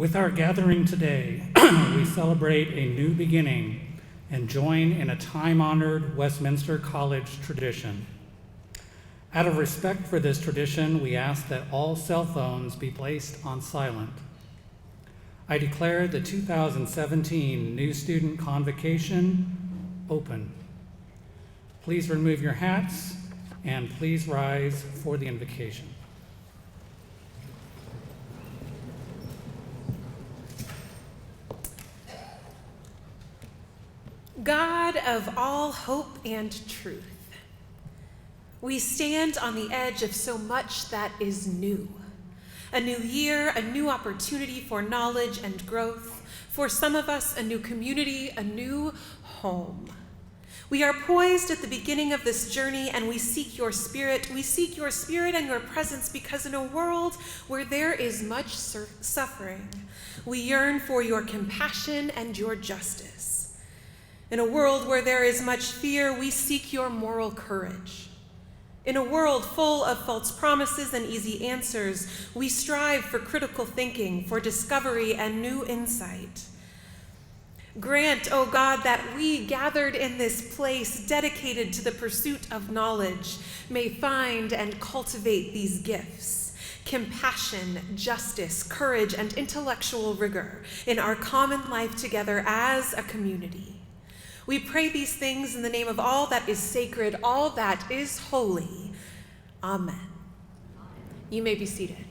With our gathering today, we celebrate a new beginning and join in a time-honored Westminster College tradition. Out of respect for this tradition, we ask that all cell phones be placed on silent. I declare the 2017 New Student Convocation open. Please remove your hats and please rise for the invocation. God of all hope and truth, we stand on the edge of so much that is new. A new year, a new opportunity for knowledge and growth. For some of us, a new community, a new home. We are poised at the beginning of this journey and we seek your spirit. We seek your spirit and your presence because in a world where there is much suffering, we yearn for your compassion and your justice. In a world where there is much fear, we seek your moral courage. In a world full of false promises and easy answers, we strive for critical thinking, for discovery and new insight. Grant, O God, that we gathered in this place dedicated to the pursuit of knowledge may find and cultivate these gifts: compassion, justice, courage, and intellectual rigor in our common life together as a community. We pray these things in the name of all that is sacred, all that is holy. Amen. You may be seated.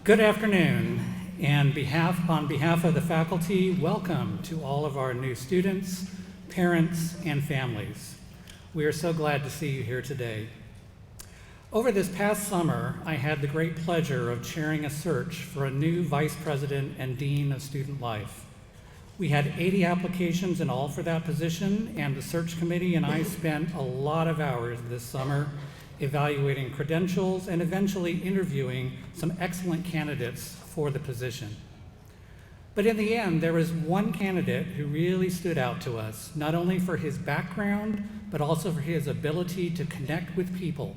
Good afternoon, and on behalf of the faculty, welcome to all of our new students, parents, and families. We are so glad to see you here today. Over this past summer, I had the great pleasure of chairing a search for a new Vice President and Dean of Student Life. We had 80 applications in all for that position, and the search committee and I spent a lot of hours this summer evaluating credentials and eventually interviewing some excellent candidates for the position. But in the end, there was one candidate who really stood out to us, not only for his background, but also for his ability to connect with people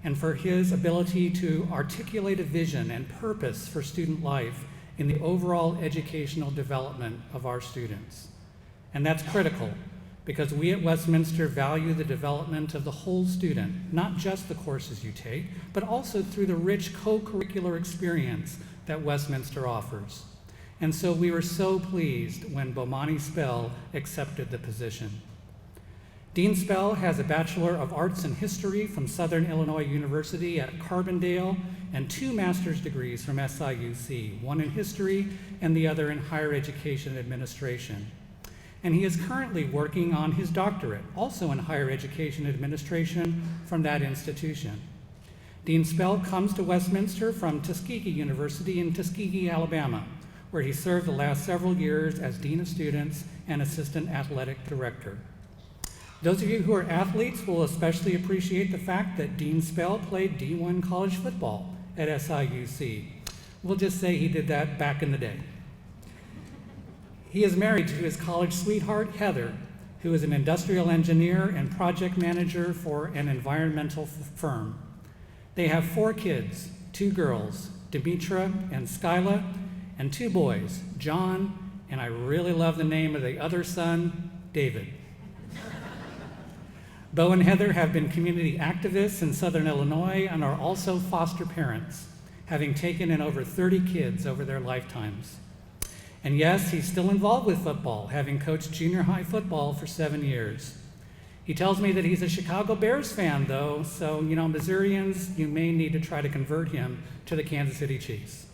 and for his ability to articulate a vision and purpose for student life in the overall educational development of our students. And that's critical because we at Westminster value the development of the whole student, not just the courses you take, but also through the rich co-curricular experience that Westminster offers. And so we were so pleased when Bomani Spell accepted the position. Dean Spell has a Bachelor of Arts in History from Southern Illinois University at Carbondale and 2 master's degrees from SIUC, one in history and the other in higher education administration. And he is currently working on his doctorate, also in higher education administration from that institution. Dean Spell comes to Westminster from Tuskegee University in Tuskegee, Alabama, where he served the last several years as Dean of Students and Assistant Athletic Director. Those of you who are athletes will especially appreciate the fact that Dean Spell played D1 college football at SIUC. We'll just say he did that back in the day. He is married to his college sweetheart, Heather, who is an industrial engineer and project manager for an environmental firm. They have 4 kids, 2 girls, Demetra and Skyla, and 2 boys, John, and I really love the name of the other son, David. Bo and Heather have been community activists in Southern Illinois and are also foster parents, having taken in over 30 kids over their lifetimes. And yes, he's still involved with football, having coached junior high football for 7 years. He tells me that he's a Chicago Bears fan, though, so, Missourians, you may need to try to convert him to the Kansas City Chiefs.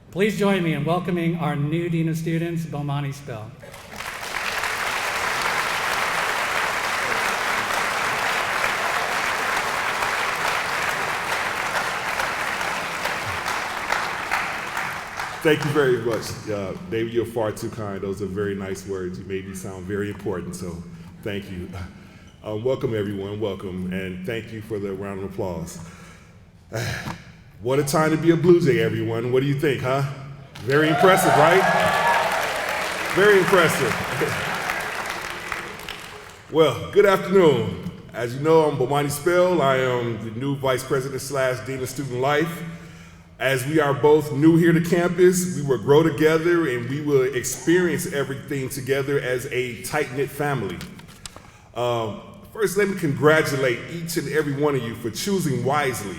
Please join me in welcoming our new Dean of Students, Bomani Spell. Thank you very much. David, you're far too kind. Those are very nice words. You made me sound very important, so thank you. Welcome, everyone. Welcome, and thank you for the round of applause. What a time to be a Blue Jay, everyone. What do you think, huh? Very impressive, right? Very impressive. Well, good afternoon. As you know, I'm Bomani Spell. I am the new Vice President / Dean of Student Life. As we are both new here to campus, we will grow together and we will experience everything together as a tight-knit family. First, let me congratulate each and every one of you for choosing wisely.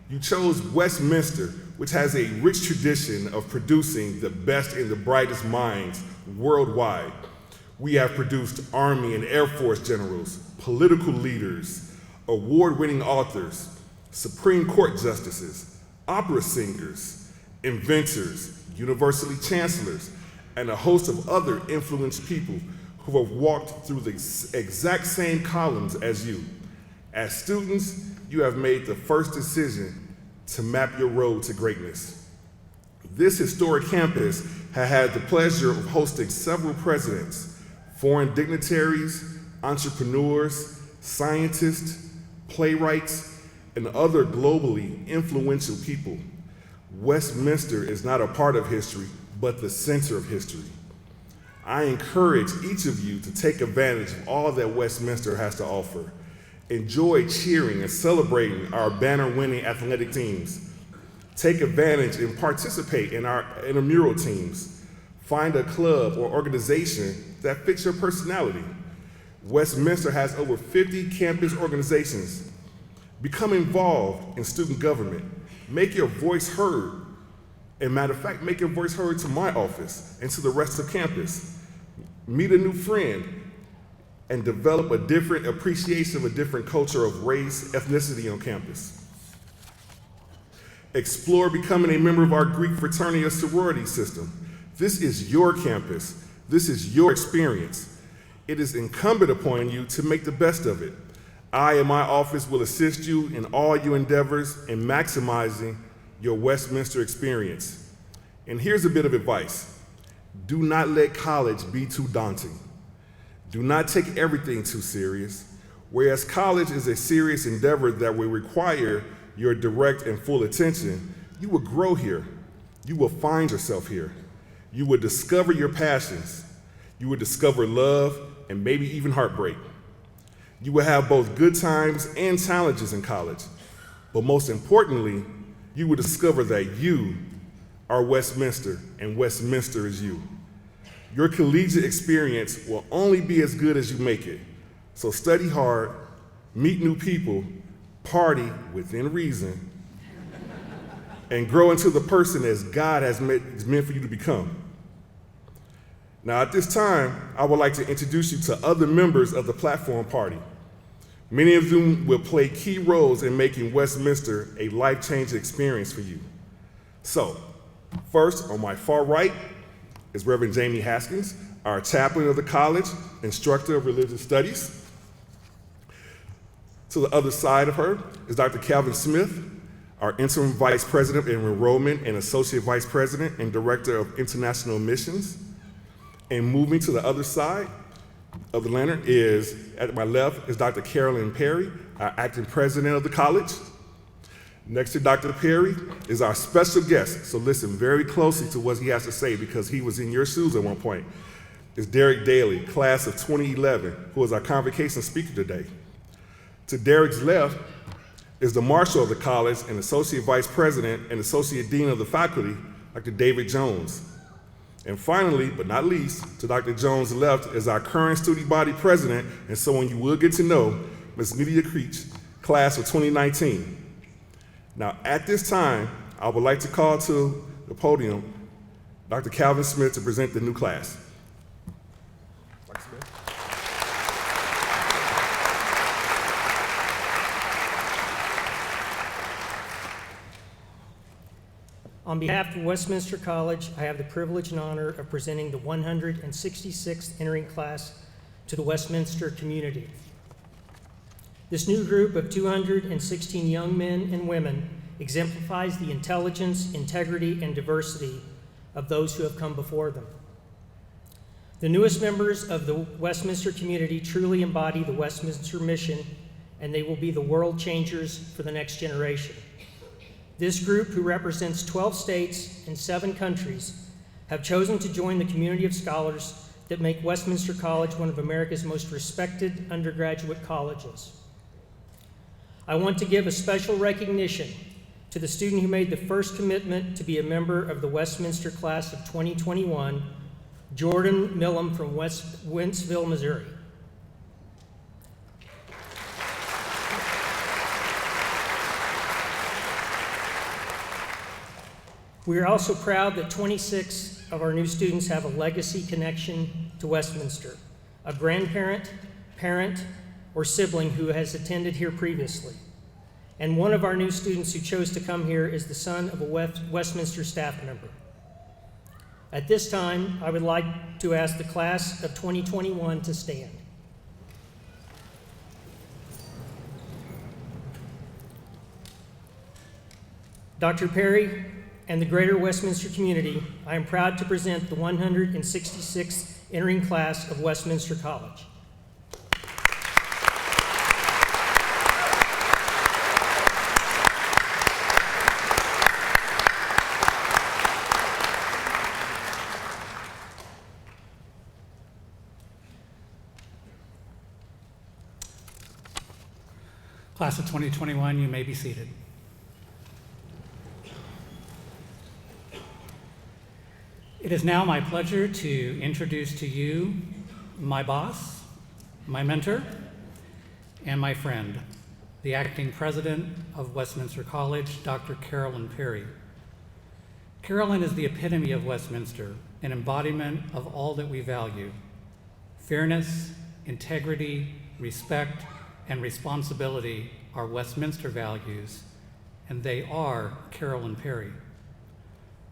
You chose Westminster, which has a rich tradition of producing the best and the brightest minds worldwide. We have produced Army and Air Force generals, political leaders, award-winning authors, Supreme Court justices, opera singers, inventors, university chancellors, and a host of other influential people who have walked through the exact same columns as you. As students, you have made the first decision to map your road to greatness. This historic campus has had the pleasure of hosting several presidents, foreign dignitaries, entrepreneurs, scientists, playwrights, and other globally influential people. Westminster is not a part of history, but the center of history. I encourage each of you to take advantage of all that Westminster has to offer. Enjoy cheering and celebrating our banner-winning athletic teams. Take advantage and participate in our intramural teams. Find a club or organization that fits your personality. Westminster has over 50 campus organizations. Become involved in student government. Make your voice heard. And matter of fact, make your voice heard to my office and to the rest of campus. Meet a new friend and develop a different appreciation of a different culture of race, ethnicity on campus. Explore becoming a member of our Greek fraternity or sorority system. This is your campus. This is your experience. It is incumbent upon you to make the best of it. I and my office will assist you in all your endeavors in maximizing your Westminster experience. And here's a bit of advice. Do not let college be too daunting. Do not take everything too serious. Whereas college is a serious endeavor that will require your direct and full attention, you will grow here. You will find yourself here. You will discover your passions. You will discover love and maybe even heartbreak. You will have both good times and challenges in college. But most importantly, you will discover that you are Westminster and Westminster is you. Your collegiate experience will only be as good as you make it. So study hard, meet new people, party within reason, and grow into the person as God has meant for you to become. Now at this time, I would like to introduce you to other members of the platform party. Many of them will play key roles in making Westminster a life-changing experience for you. So, first, on my far right is Reverend Jamie Haskins, our chaplain of the college, instructor of religious studies. To the other side of her is Dr. Calvin Smith, our interim vice president in enrollment and associate vice president and director of international missions. And moving to the other side of the lantern is, at my left, is Dr. Carolyn Perry, our acting president of the college. Next to Dr. Perry is our special guest, so listen very closely to what he has to say because he was in your shoes at one point. It's Derick Dailey, class of 2011, who is our convocation speaker today. To Derick's left is the marshal of the college and associate vice president and associate dean of the faculty, Dr. David Jones. And finally, but not least, to Dr. Jones' left is our current student body president and someone you will get to know, Ms. Nydia Creech, class of 2019. Now, at this time, I would like to call to the podium Dr. Calvin Smith to present the new class. Dr. Smith. On behalf of Westminster College, I have the privilege and honor of presenting the 166th entering class to the Westminster community. This new group of 216 young men and women exemplifies the intelligence, integrity, and diversity of those who have come before them. The newest members of the Westminster community truly embody the Westminster mission, and they will be the world changers for the next generation. This group, who represents 12 states and 7 countries, have chosen to join the community of scholars that make Westminster College one of America's most respected undergraduate colleges. I want to give a special recognition to the student who made the first commitment to be a member of the Westminster class of 2021, Jordan Millam from Wentzville, Missouri. We are also proud that 26 of our new students have a legacy connection to Westminster, a grandparent, parent, or sibling who has attended here previously. And one of our new students who chose to come here is the son of a Westminster staff member. At this time, I would like to ask the class of 2021 to stand. Dr. Perry and the greater Westminster community, I am proud to present the 166th entering class of Westminster College. Class of 2021, you may be seated. It is now my pleasure to introduce to you my boss, my mentor, and my friend, the acting president of Westminster College, Dr. Carolyn Perry. Carolyn is the epitome of Westminster, an embodiment of all that we value: fairness, integrity, respect, and responsibility are Westminster values, and they are Carolyn Perry.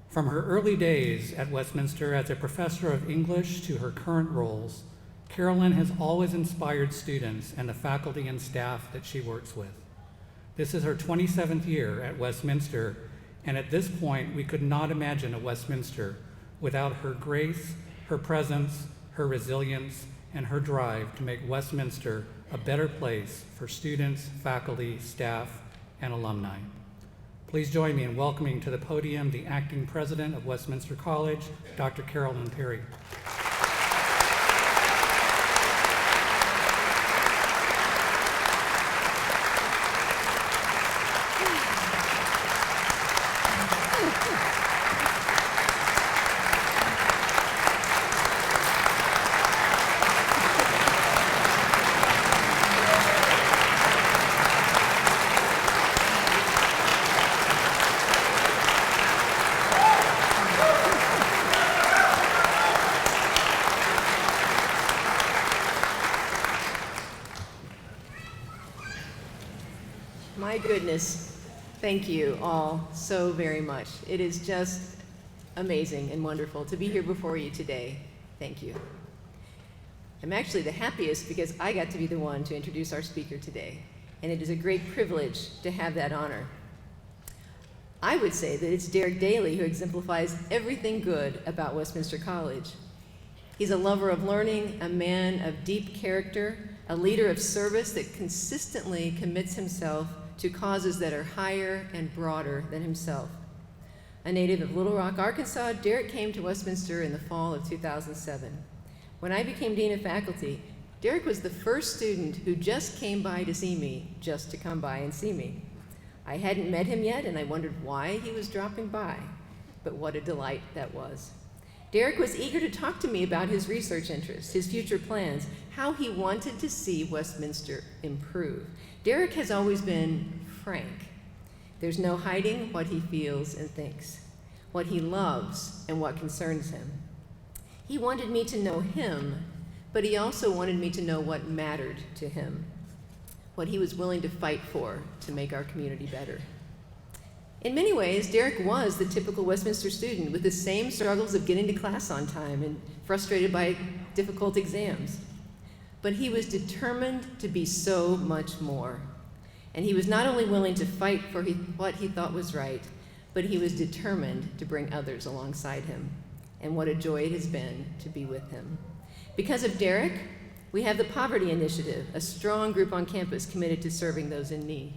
From her early days at Westminster as a professor of English to her current roles, Carolyn has always inspired students and the faculty and staff that she works with. This is her 27th year at Westminster, and at this point, we could not imagine a Westminster without her grace, her presence, her resilience, and her drive to make Westminster a better place for students, faculty, staff, and alumni. Please join me in welcoming to the podium the acting president of Westminster College, Dr. Carolyn Perry. My goodness, thank you all so very much. It is just amazing and wonderful to be here before you today. Thank you. I'm actually the happiest because I got to be the one to introduce our speaker today, and it is a great privilege to have that honor. I would say that it's Derick Dailey who exemplifies everything good about Westminster College. He's a lover of learning, a man of deep character, a leader of service that consistently commits himself to causes that are higher and broader than himself. A native of Little Rock, Arkansas, Derick came to Westminster in the fall of 2007. When I became Dean of Faculty, Derick was the first student who just came by to see me, just to come by and see me. I hadn't met him yet, and I wondered why he was dropping by, but what a delight that was. Derick was eager to talk to me about his research interests, his future plans, how he wanted to see Westminster improve. Derick has always been frank. There's no hiding what he feels and thinks, what he loves and what concerns him. He wanted me to know him, but he also wanted me to know what mattered to him, what he was willing to fight for to make our community better. In many ways, Derick was the typical Westminster student with the same struggles of getting to class on time and frustrated by difficult exams. But he was determined to be so much more. And he was not only willing to fight for what he thought was right, but he was determined to bring others alongside him. And what a joy it has been to be with him. Because of Derick, we have the Poverty Initiative, a strong group on campus committed to serving those in need.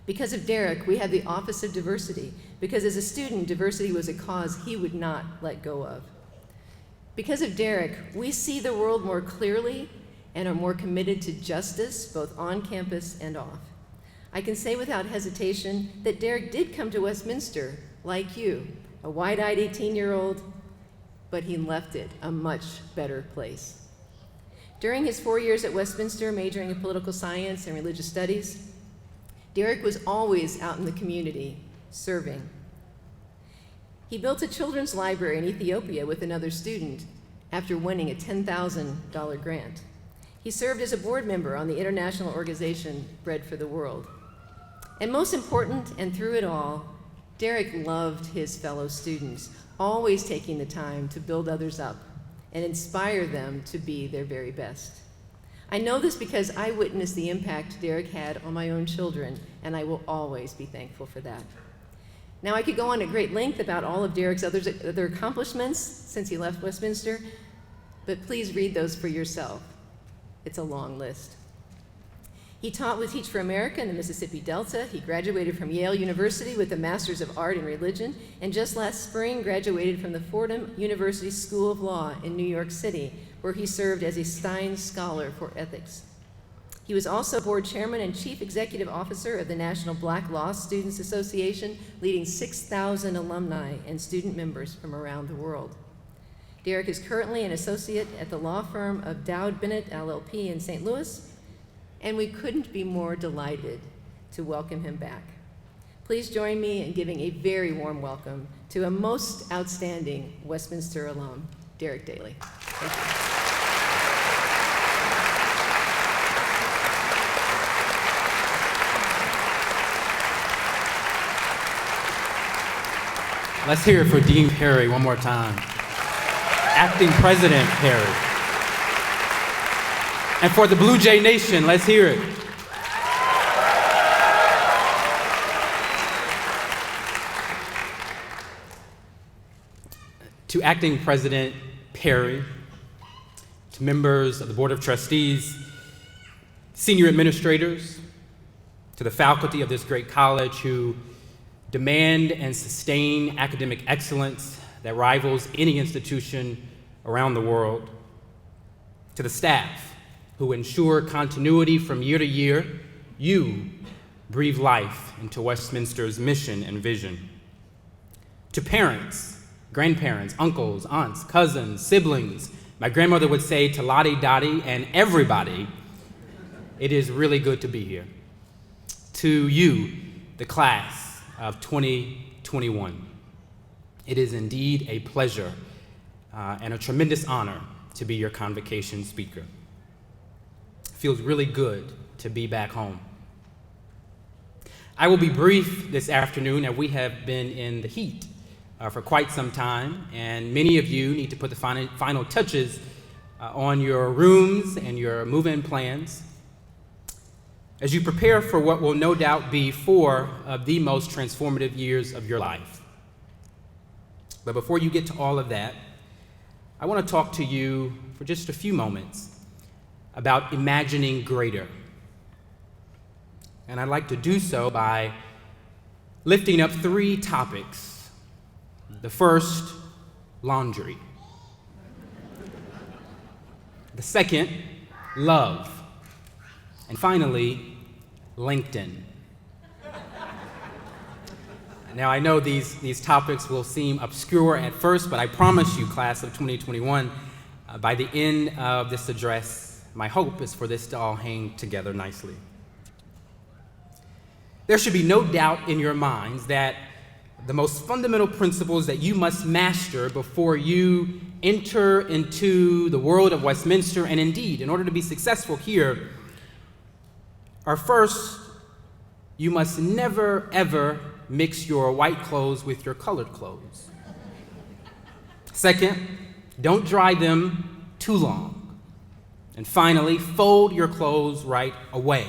Because of Derick, we have the Office of Diversity, because as a student, diversity was a cause he would not let go of. Because of Derick, we see the world more clearly and are more committed to justice, both on campus and off. I can say without hesitation that Derick did come to Westminster, like you, a wide-eyed 18-year-old, but he left it a much better place. During his 4 years at Westminster, majoring in political science and religious studies, Derick was always out in the community, serving. He built a children's library in Ethiopia with another student after winning a $10,000 grant. He served as a board member on the international organization Bread for the World. And most important, and through it all, Derick loved his fellow students, always taking the time to build others up and inspire them to be their very best. I know this because I witnessed the impact Derick had on my own children, and I will always be thankful for that. Now, I could go on at great length about all of Derick's other accomplishments since he left Westminster, but please read those for yourself. It's a long list. He taught with Teach for America in the Mississippi Delta. He graduated from Yale University with a Master's of Art in Religion, and just last spring graduated from the Fordham University School of Law in New York City, where he served as a Stein Scholar for Ethics. He was also board chairman and chief executive officer of the National Black Law Students Association, leading 6,000 alumni and student members from around the world. Derick is currently an associate at the law firm of Dowd Bennett LLP in St. Louis, and we couldn't be more delighted to welcome him back. Please join me in giving a very warm welcome to a most outstanding Westminster alum, Derick Dailey. Thank you. Let's hear it for Dean Perry one more time. Acting President Perry. And for the Blue Jay Nation, let's hear it. To Acting President Perry, to members of the Board of Trustees, senior administrators, to the faculty of this great college who demand and sustain academic excellence that rivals any institution around the world, to the staff who ensure continuity from year to year, you breathe life into Westminster's mission and vision. To parents, grandparents, uncles, aunts, cousins, siblings, my grandmother would say to Lottie Dottie and everybody, it is really good to be here. To you, the class of 2021, it is indeed a pleasure and a tremendous honor to be your convocation speaker. It feels really good to be back home. I will be brief this afternoon, and we have been in the heat for quite some time, and many of you need to put the final touches on your rooms and your move-in plans as you prepare for what will no doubt be 4 of the most transformative years of your life. But before you get to all of that, I want to talk to you for just a few moments about imagining greater. And I'd like to do so by lifting up 3 topics. The first, laundry. The second, love. And finally, LinkedIn. Now, I know these topics will seem obscure at first, but I promise you, class of 2021, by the end of this address, my hope is for this to all hang together nicely. There should be no doubt in your minds that the most fundamental principles that you must master before you enter into the world of Westminster, and indeed, in order to be successful here, are first, you must never, ever mix your white clothes with your colored clothes. Second, don't dry them too long. And finally, fold your clothes right away.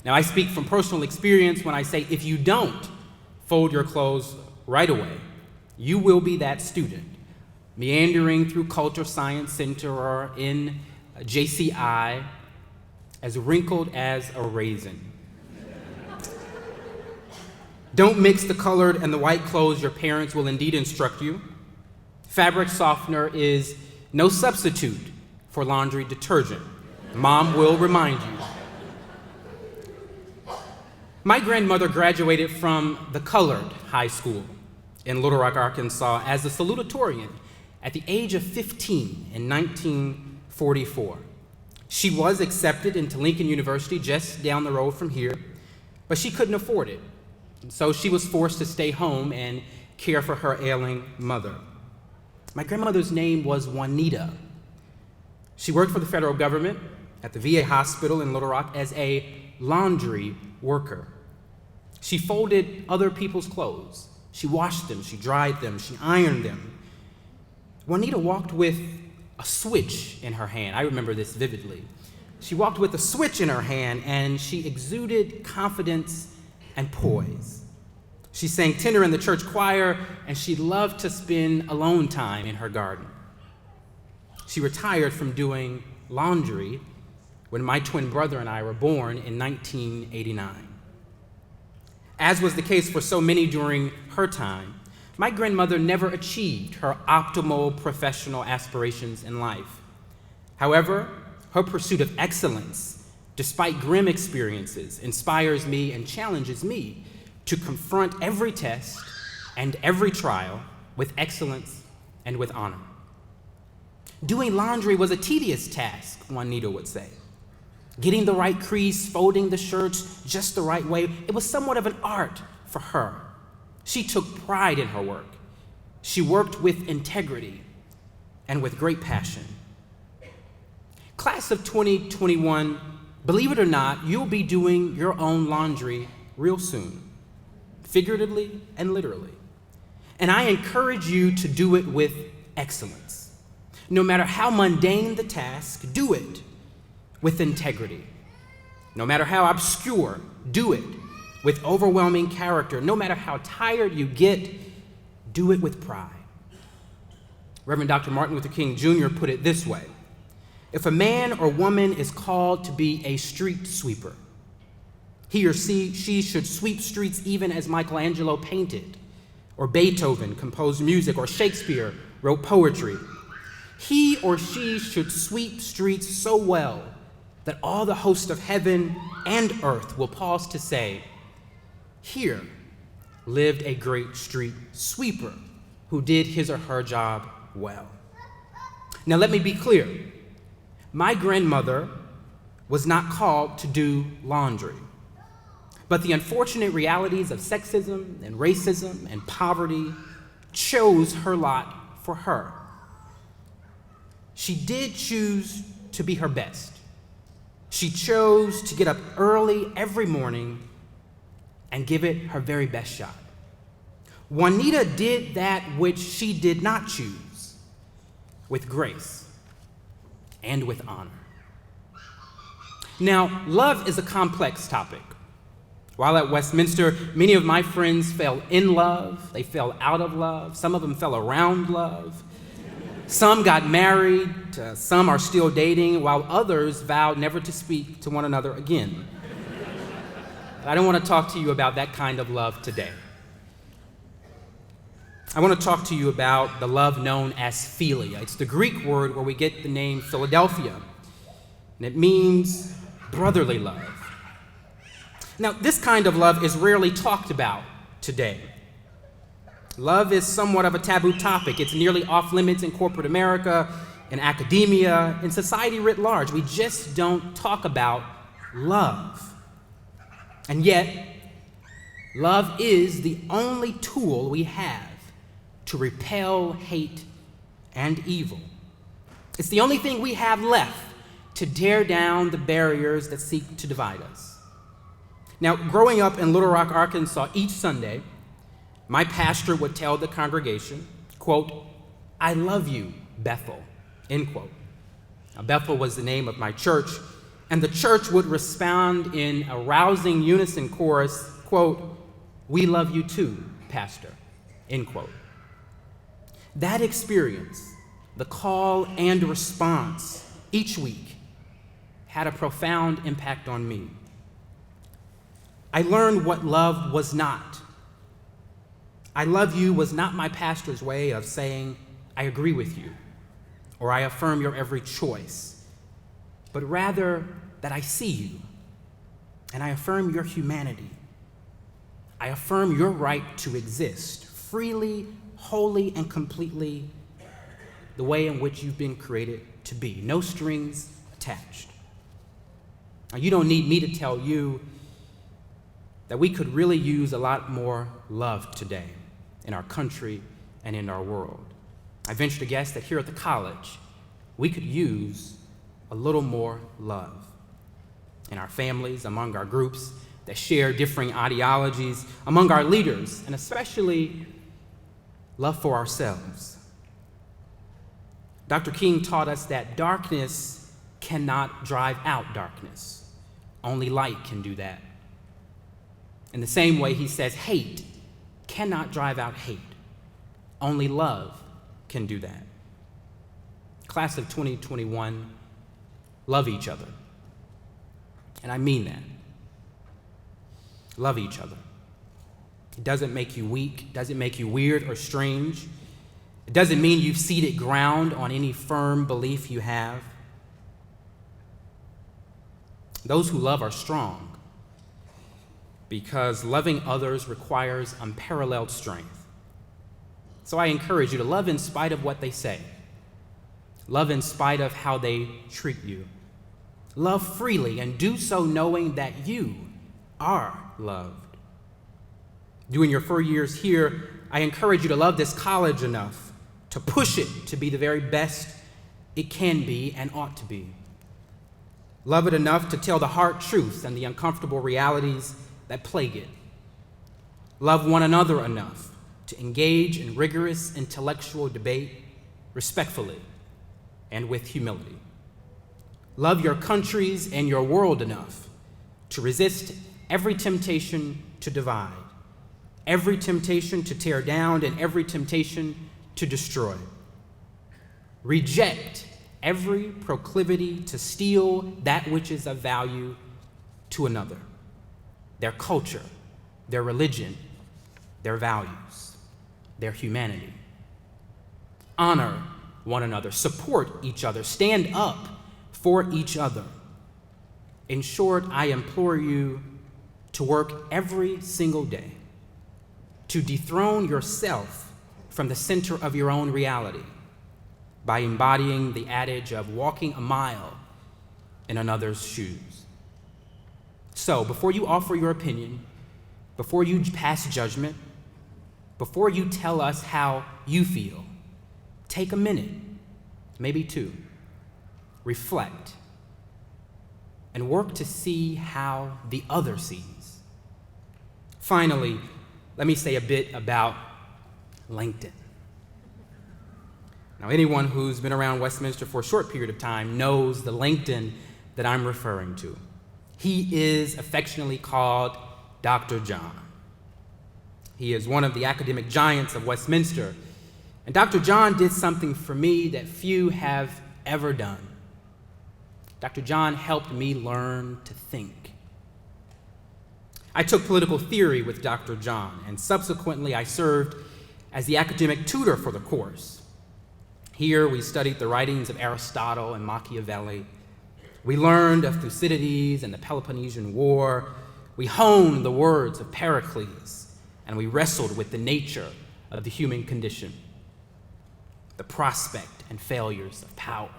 Now, I speak from personal experience when I say if you don't fold your clothes right away, you will be that student meandering through Culture Science Center or in JCI as wrinkled as a raisin. Don't mix the colored and the white clothes, your parents will indeed instruct you. Fabric softener is no substitute for laundry detergent. Mom will remind you. My grandmother graduated from the colored high school in Little Rock, Arkansas as a salutatorian at the age of 15 in 1944. She was accepted into Lincoln University just down the road from here, but she couldn't afford it. So she was forced to stay home and care for her ailing mother. My grandmother's name was Juanita. She worked for the federal government at the VA hospital in Little Rock as a laundry worker. She folded other people's clothes. She washed them, she dried them, she ironed them. Juanita walked with a switch in her hand. I remember this vividly. She walked with a switch in her hand, and she exuded confidence and poise. She sang tenor in the church choir, and she loved to spend alone time in her garden. She retired from doing laundry when my twin brother and I were born in 1989. As was the case for so many during her time, my grandmother never achieved her optimal professional aspirations in life. However, her pursuit of excellence, despite grim experiences, inspires me and challenges me to confront every test and every trial with excellence and with honor. Doing laundry was a tedious task, Juanita would say. Getting the right crease, folding the shirts just the right way, it was somewhat of an art for her. She took pride in her work. She worked with integrity and with great passion. Class of 2021, believe it or not, you'll be doing your own laundry real soon, figuratively and literally. And I encourage you to do it with excellence. No matter how mundane the task, do it with integrity. No matter how obscure, do it with overwhelming character. No matter how tired you get, do it with pride. Reverend Dr. Martin Luther King Jr. put it this way: if a man or woman is called to be a street sweeper, he or she should sweep streets even as Michelangelo painted, or Beethoven composed music, or Shakespeare wrote poetry. He or she should sweep streets so well that all the hosts of heaven and earth will pause to say, here lived a great street sweeper who did his or her job well. Now let me be clear. My grandmother was not called to do laundry, but the unfortunate realities of sexism and racism and poverty chose her lot for her. She did choose to be her best. She chose to get up early every morning and give it her very best shot. Juanita did that which she did not choose, with grace and with honor. Now, love is a complex topic. While at Westminster, many of my friends fell in love, they fell out of love, some of them fell around love. Some got married, some are still dating, while others vowed never to speak to one another again. I don't want to talk to you about that kind of love today. I want to talk to you about the love known as philia. It's the Greek word where we get the name Philadelphia, and it means brotherly love. Now, this kind of love is rarely talked about today. Love is somewhat of a taboo topic. It's nearly off limits in corporate America, in academia, in society writ large. We just don't talk about love. And yet, love is the only tool we have to repel hate and evil. It's the only thing we have left to tear down the barriers that seek to divide us. Now, growing up in Little Rock, Arkansas, each Sunday, my pastor would tell the congregation, quote, "I love you, Bethel," end quote. Now, Bethel was the name of my church, and the church would respond in a rousing unison chorus, quote, "We love you too, Pastor," end quote. That experience, the call and response each week, had a profound impact on me. I learned what love was not I love you was not my pastor's way of saying, I agree with you, or I affirm your every choice, but rather that I see you, and I affirm your humanity. I affirm your right to exist freely, wholly, and completely the way in which you've been created to be. No strings attached. Now, you don't need me to tell you that we could really use a lot more love today in our country and in our world. I venture to guess that here at the college, we could use a little more love in our families, among our groups that share differing ideologies, among our leaders, and especially love for ourselves. Dr. King taught us that darkness cannot drive out darkness. Only light can do that. In the same way, he says hate cannot drive out hate. Only love can do that. Class of 2021, love each other. And I mean that. Love each other. It doesn't make you weak, doesn't make you weird or strange. It doesn't mean you've ceded ground on any firm belief you have. Those who love are strong because loving others requires unparalleled strength. So I encourage you to love in spite of what they say. Love in spite of how they treat you. Love freely and do so knowing that you are loved. During your 4 years here, I encourage you to love this college enough to push it to be the very best it can be and ought to be. Love it enough to tell the hard truths and the uncomfortable realities that plague it. Love one another enough to engage in rigorous intellectual debate respectfully and with humility. Love your countries and your world enough to resist every temptation to divide, every temptation to tear down, and every temptation to destroy. Reject every proclivity to steal that which is of value to another, their culture, their religion, their values, their humanity. Honor one another, support each other, stand up for each other. In short, I implore you to work every single day to dethrone yourself from the center of your own reality by embodying the adage of walking a mile in another's shoes. So, before you offer your opinion, before you pass judgment, before you tell us how you feel, take a minute, maybe two, reflect, and work to see how the other sees. Finally, let me say a bit about Langton. Now, anyone who's been around Westminster for a short period of time knows the Langton that I'm referring to. He is affectionately called Dr. John. He is one of the academic giants of Westminster, and Dr. John did something for me that few have ever done. Dr. John helped me learn to think. I took political theory with Dr. John, and subsequently I served as the academic tutor for the course. Here we studied the writings of Aristotle and Machiavelli. We learned of Thucydides and the Peloponnesian War. We honed the words of Pericles, and we wrestled with the nature of the human condition, the prospect and failures of power,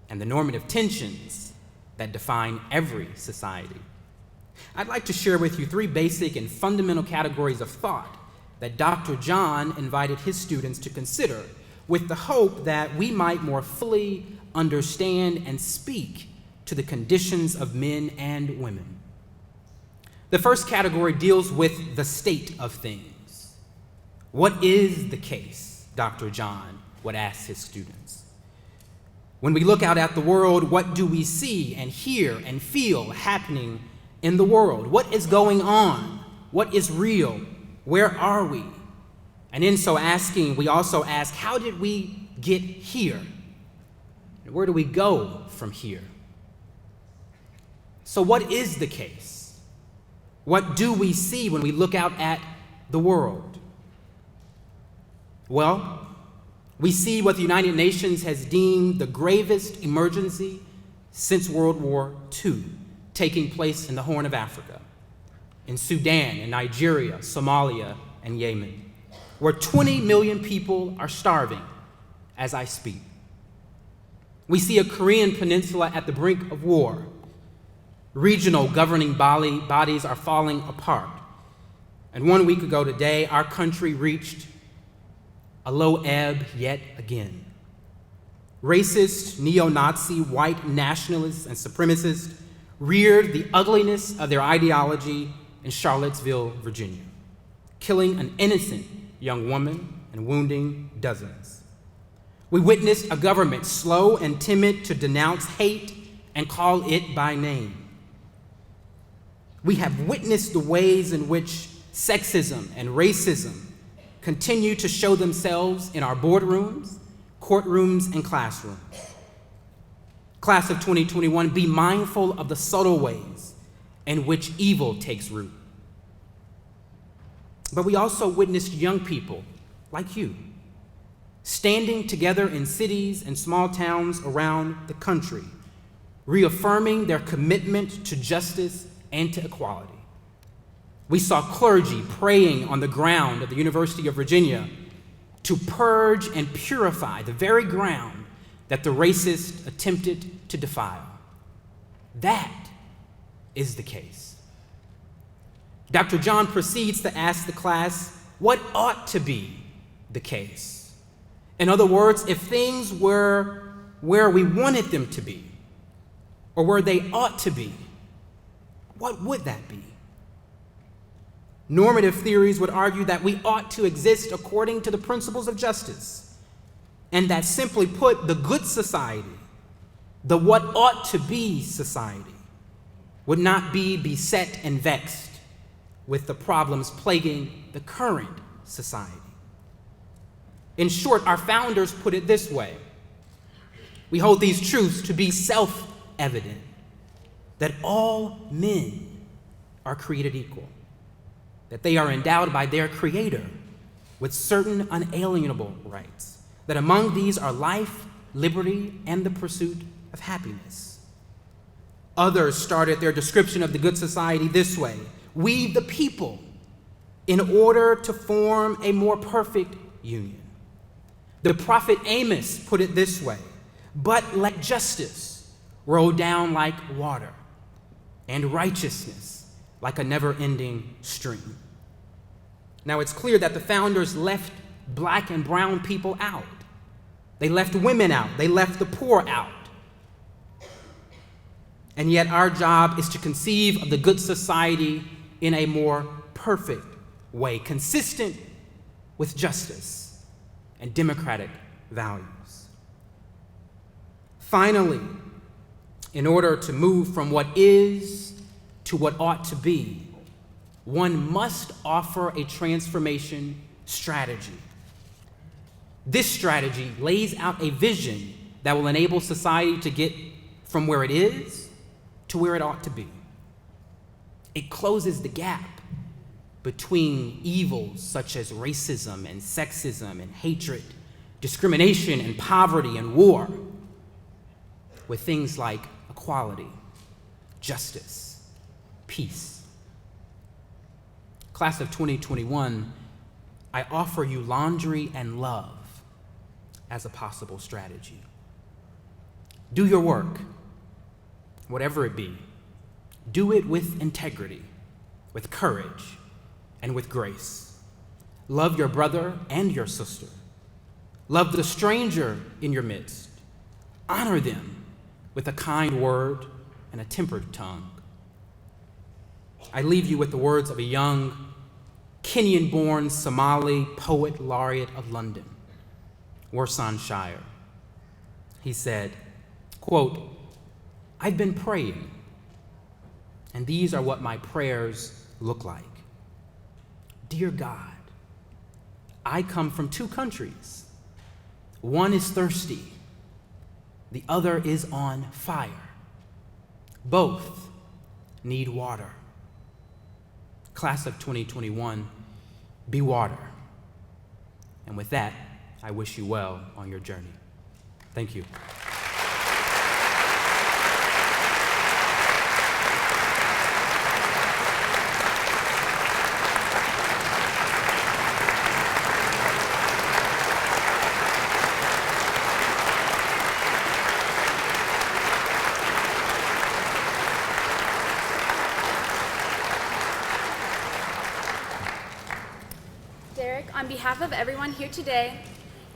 and the normative tensions that define every society. I'd like to share with you three basic and fundamental categories of thought that Dr. John invited his students to consider with the hope that we might more fully understand and speak to the conditions of men and women. The first category deals with the state of things. What is the case, Dr. John would ask his students. When we look out at the world, what do we see and hear and feel happening in the world? What is going on? What is real? Where are we? And in so asking, we also ask, how did we get here? And where do we go from here? So what is the case? What do we see when we look out at the world? Well, we see what the United Nations has deemed the gravest emergency since World War II taking place in the Horn of Africa, in Sudan, in Nigeria, Somalia, and Yemen, where 20 million people are starving as I speak. We see a Korean peninsula at the brink of war. Regional governing bodies are falling apart. And 1 week ago today, our country reached a low ebb yet again. Racist, neo-Nazi, white nationalists, and supremacists reared the ugliness of their ideology in Charlottesville, Virginia, killing an innocent young woman and wounding dozens. We witnessed a government slow and timid to denounce hate and call it by name. We have witnessed the ways in which sexism and racism continue to show themselves in our boardrooms, courtrooms, and classrooms. Class of 2021, be mindful of the subtle ways in which evil takes root. But we also witnessed young people like you standing together in cities and small towns around the country, reaffirming their commitment to justice and to equality. We saw clergy praying on the ground at the University of Virginia to purge and purify the very ground that the racist attempted to defile. That is the case. Dr. John proceeds to ask the class, what ought to be the case? In other words, if things were where we wanted them to be, or where they ought to be, what would that be? Normative theories would argue that we ought to exist according to the principles of justice, and that simply put, the good society, the what ought to be society, would not be beset and vexed with the problems plaguing the current society. In short, our founders put it this way: we hold these truths to be self-evident, that all men are created equal, that they are endowed by their Creator with certain unalienable rights, that among these are life, liberty, and the pursuit of happiness. Others started their description of the good society this way: we, the people, in order to form a more perfect union. The prophet Amos put it this way: but let justice roll down like water, and righteousness like a never-ending stream. Now, it's clear that the founders left black and brown people out. They left women out. They left the poor out. And yet our job is to conceive of the good society in a more perfect way, consistent with justice and democratic values. Finally, in order to move from what is to what ought to be, one must offer a transformation strategy. This strategy lays out a vision that will enable society to get from where it is to where it ought to be. It closes the gap between evils such as racism and sexism and hatred, discrimination and poverty and war, with things like equality, justice, peace. Class of 2021, I offer you laundry and love as a possible strategy. Do your work, whatever it be. Do it with integrity, with courage, and with grace. Love your brother and your sister. Love the stranger in your midst. Honor them with a kind word and a tempered tongue. I leave you with the words of a young Kenyan-born Somali poet laureate of London, Warsan Shire. He said, quote, I've been praying, and these are what my prayers look like. Dear God, I come from two countries. One is thirsty, the other is on fire. Both need water. Class of 2021, be water. And with that, I wish you well on your journey. Thank you. Derick, on behalf of everyone here today,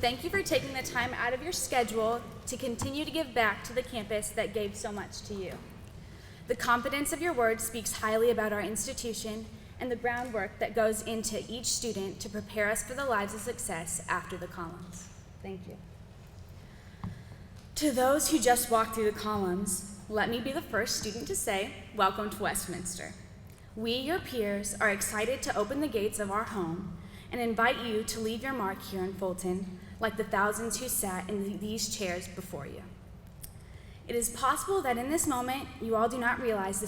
thank you for taking the time out of your schedule to continue to give back to the campus that gave so much to you. The confidence of your words speaks highly about our institution and the groundwork that goes into each student to prepare us for the lives of success after the columns. Thank you. To those who just walked through the columns, let me be the first student to say, welcome to Westminster. We, your peers, are excited to open the gates of our home and invite you to leave your mark here in Fulton, like the thousands who sat in these chairs before you. It is possible that in this moment, you all do not realize the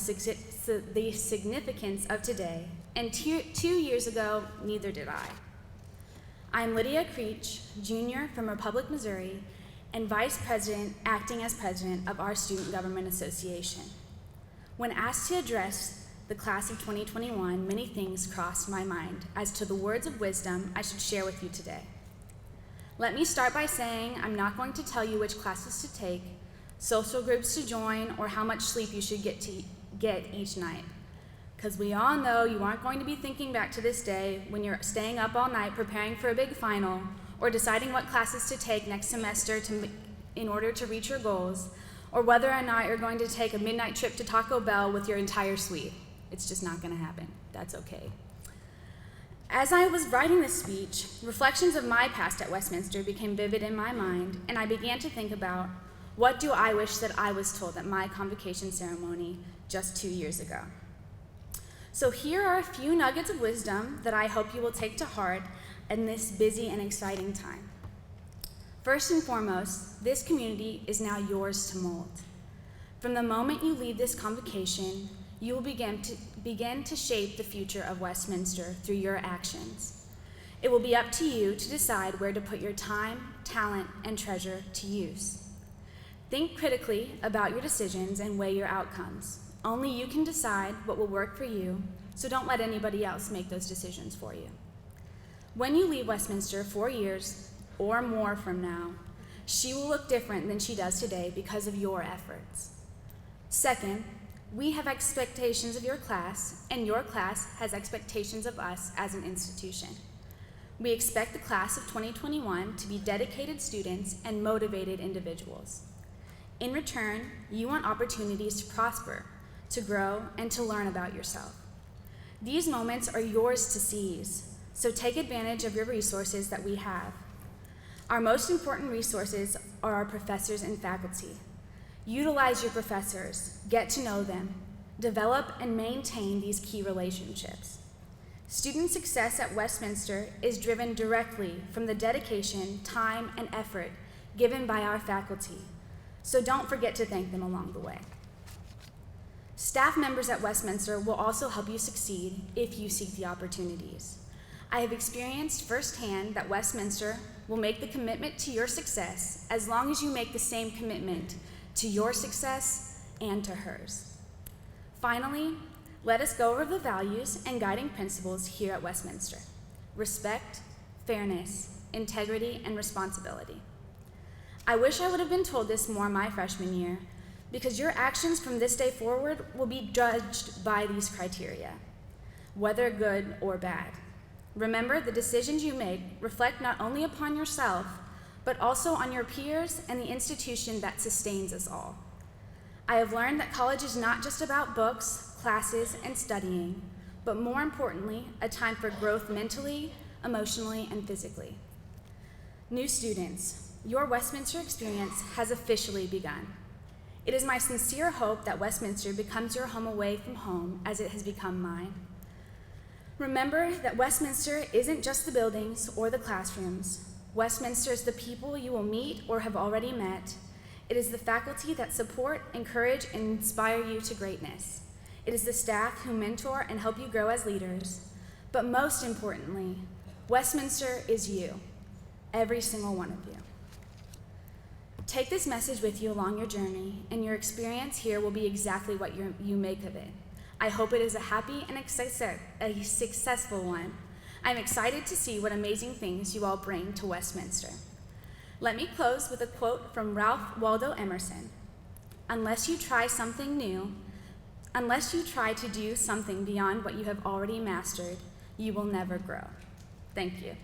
significance of today, and 2 years ago, neither did I. I'm Lydia Creech, junior from Republic, Missouri, and vice president acting as president of our Student Government Association. When asked to address the class of 2021, many things crossed my mind as to the words of wisdom I should share with you today. Let me start by saying I'm not going to tell you which classes to take, social groups to join, or how much sleep you should get each night. Because we all know you aren't going to be thinking back to this day when you're staying up all night preparing for a big final or deciding what classes to take next semester in order to reach your goals, or whether or not you're going to take a midnight trip to Taco Bell with your entire suite. It's just not going to happen. That's okay. As I was writing this speech, reflections of my past at Westminster became vivid in my mind, and I began to think about, what do I wish that I was told at my convocation ceremony just 2 years ago? So here are a few nuggets of wisdom that I hope you will take to heart in this busy and exciting time. First and foremost, this community is now yours to mold. From the moment you leave this convocation, you will begin to shape the future of Westminster through your actions. It will be up to you to decide where to put your time, talent, and treasure to use. Think critically about your decisions and weigh your outcomes. Only you can decide what will work for you, so don't let anybody else make those decisions for you. When you leave Westminster 4 years or more from now, she will look different than she does today because of your efforts. Second, we have expectations of your class, and your class has expectations of us as an institution. We expect the class of 2021 to be dedicated students and motivated individuals. In return, you want opportunities to prosper, to grow, and to learn about yourself. These moments are yours to seize, so take advantage of your resources that we have. Our most important resources are our professors and faculty. Utilize your professors, get to know them, develop and maintain these key relationships. Student success at Westminster is driven directly from the dedication, time, and effort given by our faculty, so don't forget to thank them along the way. Staff members at Westminster will also help you succeed if you seek the opportunities. I have experienced firsthand that Westminster will make the commitment to your success as long as you make the same commitment to your success and to hers. Finally, let us go over the values and guiding principles here at Westminster: respect, fairness, integrity, and responsibility. I wish I would have been told this more my freshman year, because your actions from this day forward will be judged by these criteria, whether good or bad. Remember, the decisions you make reflect not only upon yourself, but also on your peers and the institution that sustains us all. I have learned that college is not just about books, classes, and studying, but more importantly, a time for growth mentally, emotionally, and physically. New students, your Westminster experience has officially begun. It is my sincere hope that Westminster becomes your home away from home as it has become mine. Remember that Westminster isn't just the buildings or the classrooms. Westminster is the people you will meet or have already met. It is the faculty that support, encourage, and inspire you to greatness. It is the staff who mentor and help you grow as leaders. But most importantly, Westminster is you. every single one of you. Take this message with you along your journey, and your experience here will be exactly what you make of it. I hope it is a happy and a successful one. I'm excited to see what amazing things you all bring to Westminster. Let me close with a quote from Ralph Waldo Emerson. Unless you try something new, unless you try to do something beyond what you have already mastered, you will never grow. Thank you.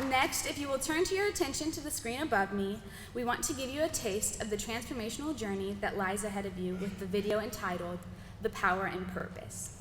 Next, if you will turn to your attention to the screen above me, we want to give you a taste of the transformational journey that lies ahead of you with the video entitled, The Power and Purpose.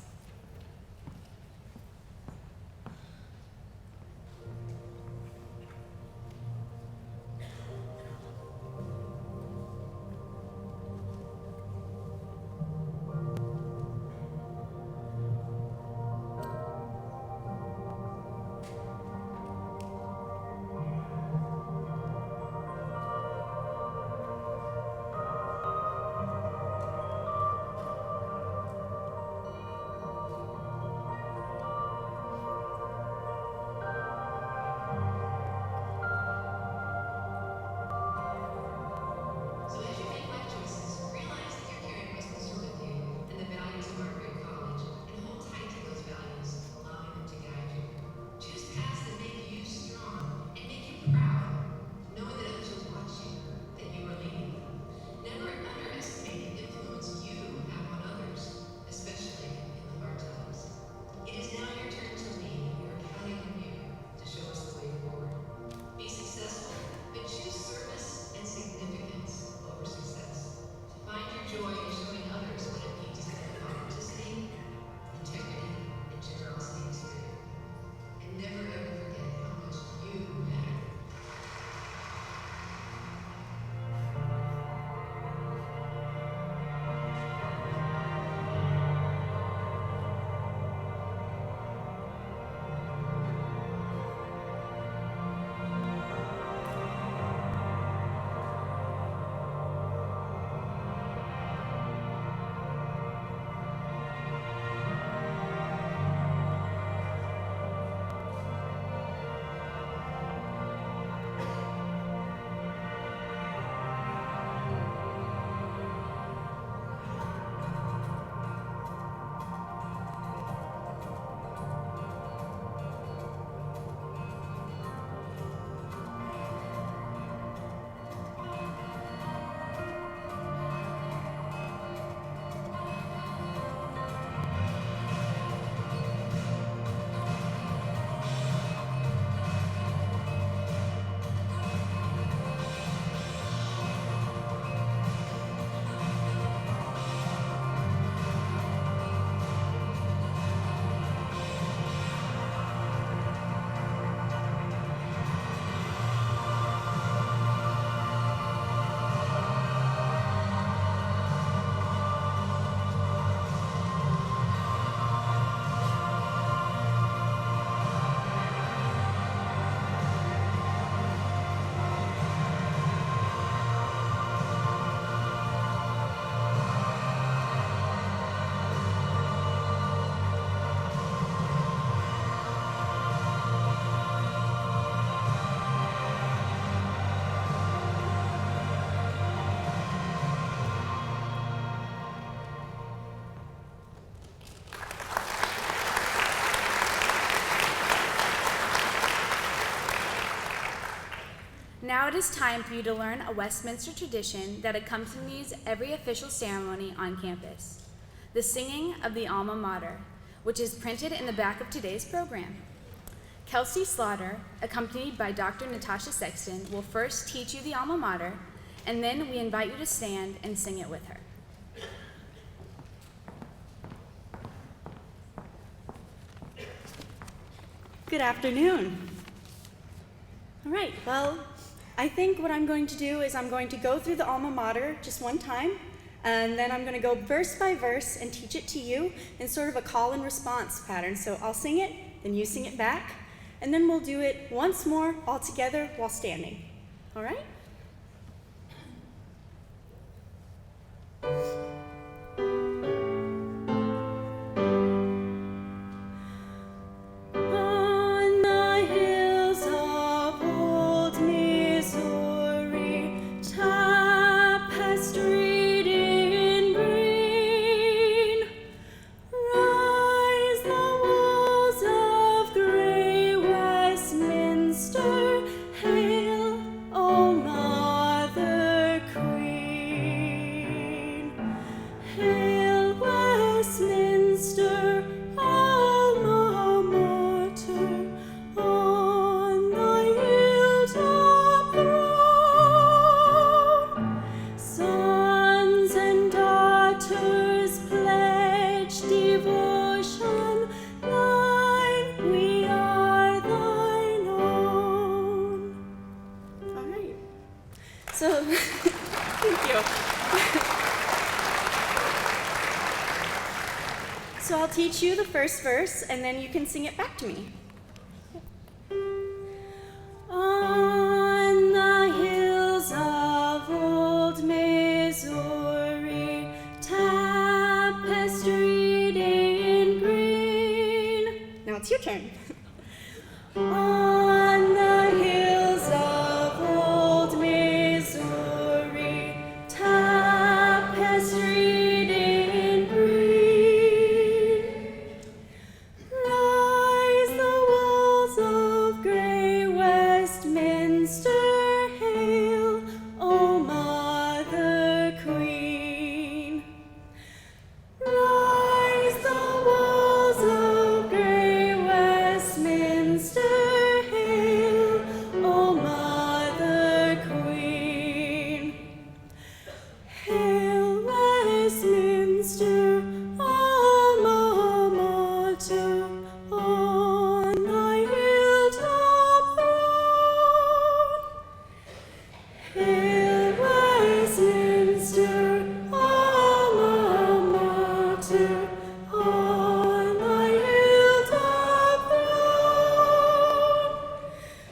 Now it is time for you to learn a Westminster tradition that accompanies every official ceremony on campus, the singing of the alma mater, which is printed in the back of today's program. Kelsey Slaughter, accompanied by Dr. Natasha Sexton, will first teach you the alma mater, and then we invite you to stand and sing it with her. Good afternoon. All right, well, I think what I'm going to do is I'm going to go through the alma mater just one time, and then I'm going to go verse by verse and teach it to you in sort of a call and response pattern. So I'll sing it, then you sing it back, and then we'll do it once more all together while standing. All right? So, thank you. So I'll teach you the first verse, and then you can sing it back to me. On the hills of old Missouri, tapestried in green. Now it's your turn. On the hills of old Missouri, tapestried in green, rise the walls of gray Westminster. Hail, O Mother Queen. Rise the walls of gray Westminster. Hail, O Mother Queen. Hail Westminster, alma mater, on thy hilltop throne. Hail Westminster, alma mater, on thy hilltop throne.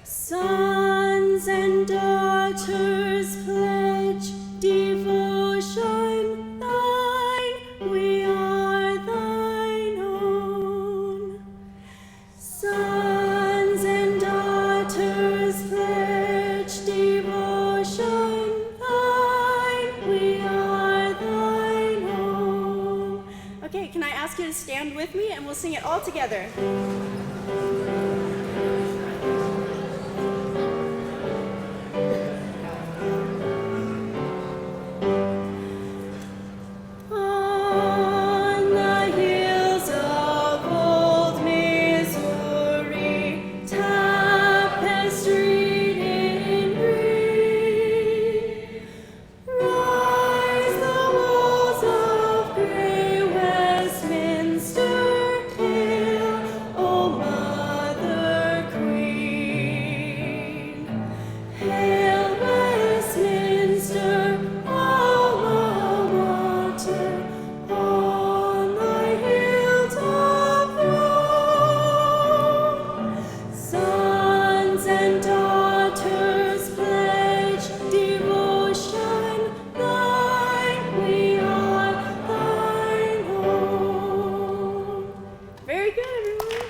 Sons and daughters pledge devotion thine, we are thine own. Sons and daughters pledge devotion thine, we are thine own. Okay, can I ask you to stand with me and we'll sing it all together? On the hills of old Missouri, tapestried in green, rise the walls of gray Westminster. Hail, O Mother Queen. Hail Westminster, alma mater, on thy hilltop throne. Sons and daughters pledge devotion thine, we are thine own. Very good, everyone.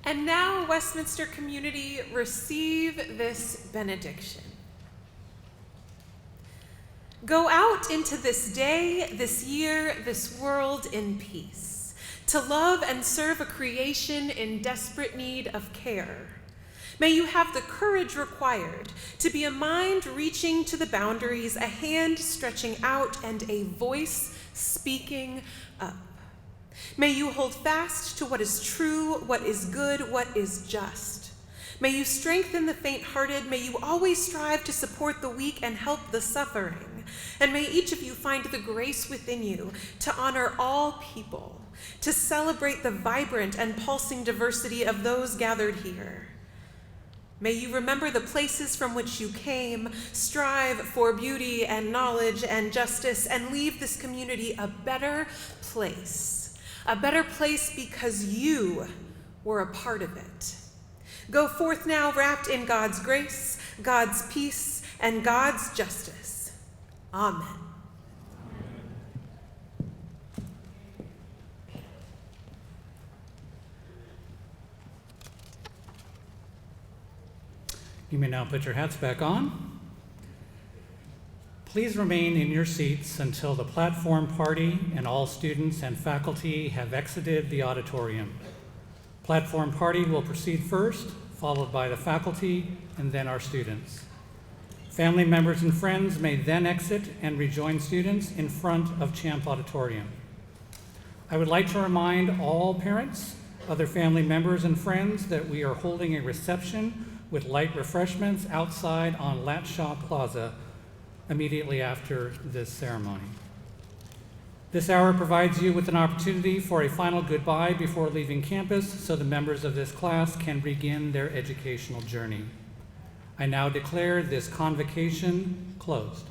And now, Westminster community, receive this benediction. Go out into this day, this year, this world in peace, to love and serve a creation in desperate need of care. May you have the courage required to be a mind reaching to the boundaries, a hand stretching out, and a voice speaking up. May you hold fast to what is true, what is good, what is just. May you strengthen the faint-hearted. May you always strive to support the weak and help the suffering. And may each of you find the grace within you to honor all people, to celebrate the vibrant and pulsing diversity of those gathered here. May you remember the places from which you came, strive for beauty and knowledge and justice, and leave this community a better place. A better place because you were a part of it. Go forth now wrapped in God's grace, God's peace, and God's justice. Amen. You may now put your hats back on. Please remain in your seats until the platform party and all students and faculty have exited the auditorium. Platform party will proceed first, followed by the faculty, and then our students. Family members and friends may then exit and rejoin students in front of Champ Auditorium. I would like to remind all parents, other family members, and friends that we are holding a reception with light refreshments outside on Latshaw Plaza immediately after this ceremony. This hour provides you with an opportunity for a final goodbye before leaving campus so the members of this class can begin their educational journey. I now declare this convocation closed.